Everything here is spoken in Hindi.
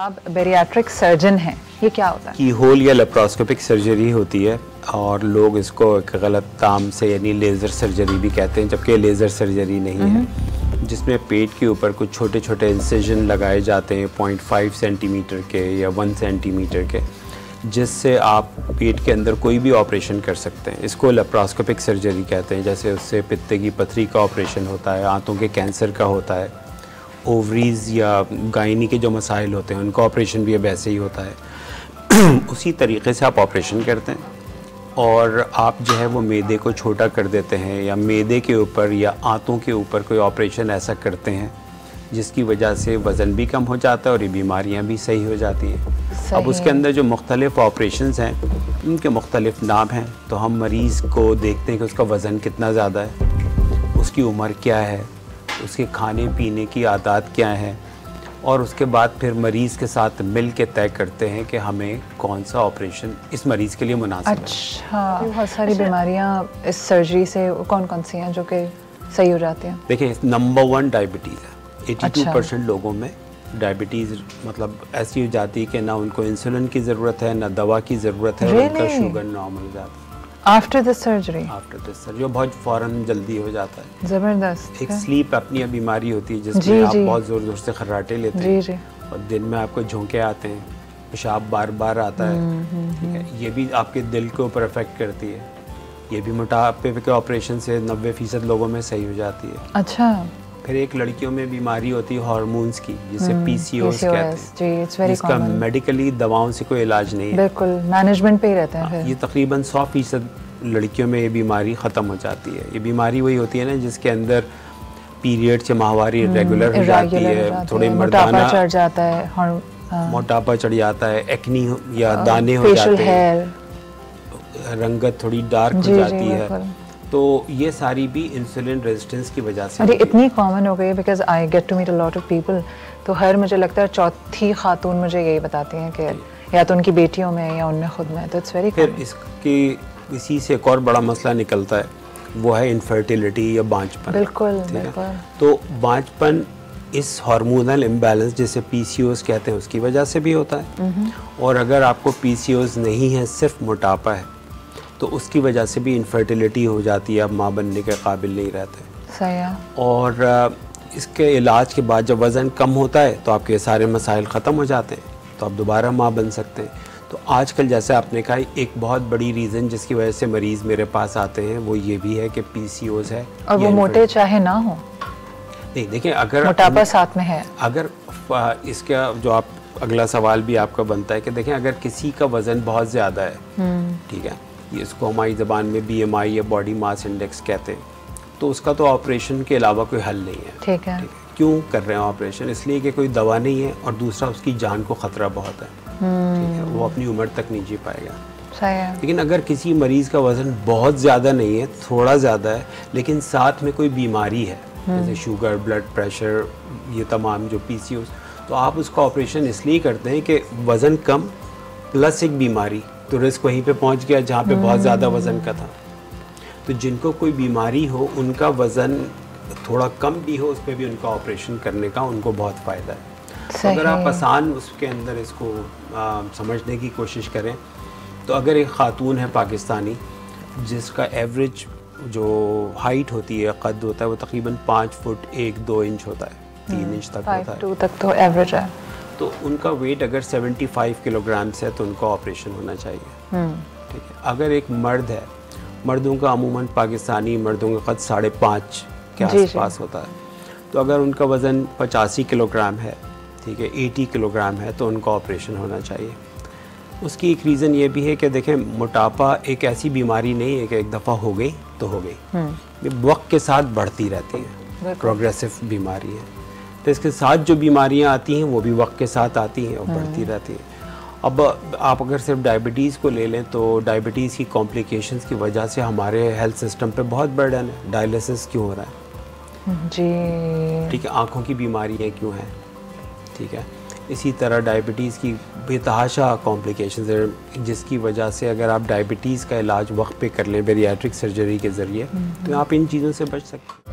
आप बेरियाट्रिक सर्जन हैं, ये क्या होता है? की होल या लेप्रोस्कोपिक सर्जरी होती है और लोग इसको एक गलत नाम से यानी लेज़र सर्जरी भी कहते हैं, जबकि लेज़र सर्जरी नहीं है, जिसमें पेट के ऊपर कुछ छोटे छोटे इंसिजन लगाए जाते हैं 0.5 सेंटीमीटर के या 1 सेंटीमीटर के, जिससे आप पेट के अंदर कोई भी ऑपरेशन कर सकते हैं। इसको लेप्रोस्कोपिक सर्जरी कहते हैं। जैसे उससे पित्ते की पथरी का ऑपरेशन होता है, आंतों के कैंसर का होता है, ओवरीज़ या गायनी के जो मसाइल होते हैं उनका ऑपरेशन भी अब ऐसे ही होता है। उसी तरीके से आप ऑपरेशन करते हैं और आप जो है वो मैदे को छोटा कर देते हैं, या मैदे के ऊपर या आंतों के ऊपर कोई ऑपरेशन ऐसा करते हैं जिसकी वजह से वज़न भी कम हो जाता है और ये बीमारियां भी सही हो जाती हैं। अब उसके अंदर जो मुख्तलिफ़ ऑपरेशंस हैं उनके मुख्तलिफ़ नाम हैं, तो हम मरीज़ को देखते हैं कि उसका वज़न कितना ज़्यादा है, उसकी उम्र क्या है, उसके खाने पीने की आदत क्या है, और उसके बाद फिर मरीज़ के साथ मिल के तय करते हैं कि हमें कौन सा ऑपरेशन इस मरीज़ के लिए मुनासिब है। अच्छा, बहुत सारी बीमारियां इस सर्जरी से कौन कौन सी हैं जो कि सही हो जाती हैं? देखिए, नंबर 1 डायबिटीज़ है। 82% लोगों में डायबिटीज़ मतलब ऐसी हो जाती है कि ना उनको इंसुलिन की ज़रूरत है, ना दवा की ज़रूरत है, और उनका शुगर नॉर्मल हो जाता है आफ्टर दिस सर्जरी। जो बहुत फ़ौरन जल्दी हो जाता है। ज़बरदस्त। एक स्लीप अपनी बीमारी होती है जिसमें आप बहुत ज़ोर ज़ोर से खर्राटे लेते हैं और दिन में आपको झोंके आते हैं, पेशाब बार बार आता है, ठीक है, ये भी आपके दिल के ऊपर अफेक्ट करती है। ये भी मोटापे के ऑपरेशन से 90% लोगों में सही हो जाती है। अच्छा। फिर एक लड़कियों में बीमारी होती है हार्मोन्स की, जिसे PCOS कहते हैं, जिसका मेडिकली दवाओं से कोई इलाज नहीं है, बिल्कुल मैनेजमेंट पे ही रहते हैं। ये तकरीबन 100% लड़कियों में ये बीमारी ख़त्म हो जाती है। ये बीमारी वही होती है ना जिसके अंदर पीरियड से माहवारी रेगुलर हो जाती है, थोड़े मर्दाना चढ़ जाता है, मोटापा चढ़ जाता है, एक्नी या दाने हो जाते हैं, रंगत थोड़ी डार्क हो जाती है। तो ये सारी भी इंसुलिन रेजिस्टेंस की वजह से। अरे इतनी कॉमन हो गई है, because I get to meet a lot of people, तो हर मुझे लगता है चौथी खातून मुझे यही बताती हैं कि या तो उनकी बेटियों में या उनमें खुद में, तो इट्स वेरी कॉमन। फिर इसी से एक और बड़ा मसला निकलता है, वो है इनफर्टिलिटी या बांझपन। बिल्कुल बिल्कुल। तो बांझपन इस हार्मोनल इम्बैलेंस जिसे PCOS कहते हैं उसकी वजह से भी होता है, और अगर आपको PCOS नहीं है, सिर्फ मोटापा है, तो उसकी वजह से भी इनफर्टिलिटी हो जाती है, आप माँ बनने के काबिल नहीं रहते। सही है। और इसके इलाज के बाद जब वज़न कम होता है तो आपके सारे मसाइल ख़त्म हो जाते हैं, तो आप दोबारा माँ बन सकते हैं। तो आजकल जैसे आपने कहा, एक बहुत बड़ी रीज़न जिसकी वजह से मरीज़ मेरे पास आते हैं वो ये भी है कि PCOS है, और वो मोटे चाहे ना हो। नहीं, देखिए, अगर मोटापा साथ में है, अगर इसका जो आप अगला सवाल भी आपका बनता है कि देखें, अगर किसी का वज़न बहुत ज़्यादा है, ठीक है, ये इसको हमारी ज़बान में BMI या बॉडी मास इंडेक्स कहते हैं, तो उसका तो ऑपरेशन के अलावा कोई हल नहीं है। ठीक है। क्यों कर रहे हैं ऑपरेशन? इसलिए कि कोई दवा नहीं है, और दूसरा उसकी जान को ख़तरा बहुत है, ठीक है, वो अपनी उम्र तक नहीं जी पाएगा। सही है। लेकिन अगर किसी मरीज़ का वज़न बहुत ज़्यादा नहीं है, थोड़ा ज़्यादा है, लेकिन साथ में कोई बीमारी है जैसे शुगर, ब्लड प्रेशर, ये तमाम जो PCOS, तो आप उसका ऑपरेशन इसलिए करते हैं कि वज़न कम प्लस एक बीमारी, तो रिस्क वहीं पे पहुंच गया जहाँ पे बहुत ज़्यादा वज़न का था। तो जिनको कोई बीमारी हो, उनका वज़न थोड़ा कम भी हो, उस पर भी उनका ऑपरेशन करने का उनको बहुत फ़ायदा है। तो अगर आप आसान उसके अंदर इसको समझने की कोशिश करें, तो अगर एक ख़ातून है पाकिस्तानी जिसका एवरेज जो हाइट होती है, कद होता है, वो तकरीबन 5 फुट 1-2 इंच होता है, 3 इंच तक होता है, 5'2" तक तो एवरेज है। तो उनका वेट अगर 75 किलोग्राम से है तो उनका ऑपरेशन होना चाहिए, ठीक है। अगर एक मर्द है, मर्दों का अमूमन पाकिस्तानी मर्दों का कद 5.5 के आसपास होता है, तो अगर उनका वज़न 85 किलोग्राम है, ठीक है, 80 किलोग्राम है, तो उनका ऑपरेशन होना चाहिए। उसकी एक रीज़न ये भी है कि देखें, मोटापा एक ऐसी बीमारी नहीं है कि एक दफ़ा हो गई तो हो गई, ये वक्त के साथ बढ़ती रहती है, प्रोग्रेसिव बीमारी है। तो इसके साथ जो बीमारियां आती हैं वो भी वक्त के साथ आती हैं और बढ़ती रहती हैं। अब आप अगर सिर्फ डायबिटीज़ को ले लें, तो डायबिटीज़ की कॉम्प्लिकेशंस की वजह से हमारे हेल्थ सिस्टम पे बहुत बर्डन है। डायलिसिस क्यों हो रहा है जी, ठीक है, आँखों की बीमारियाँ क्यों हैं, ठीक है, इसी तरह डायबिटीज़ की बेतहाशा कॉम्प्लिकेशंस है, जिसकी वजह से अगर आप डायबिटीज़ का इलाज वक्त पे कर लें बेरियाट्रिक सर्जरी के ज़रिए, तो आप इन चीज़ों से बच सकते हैं।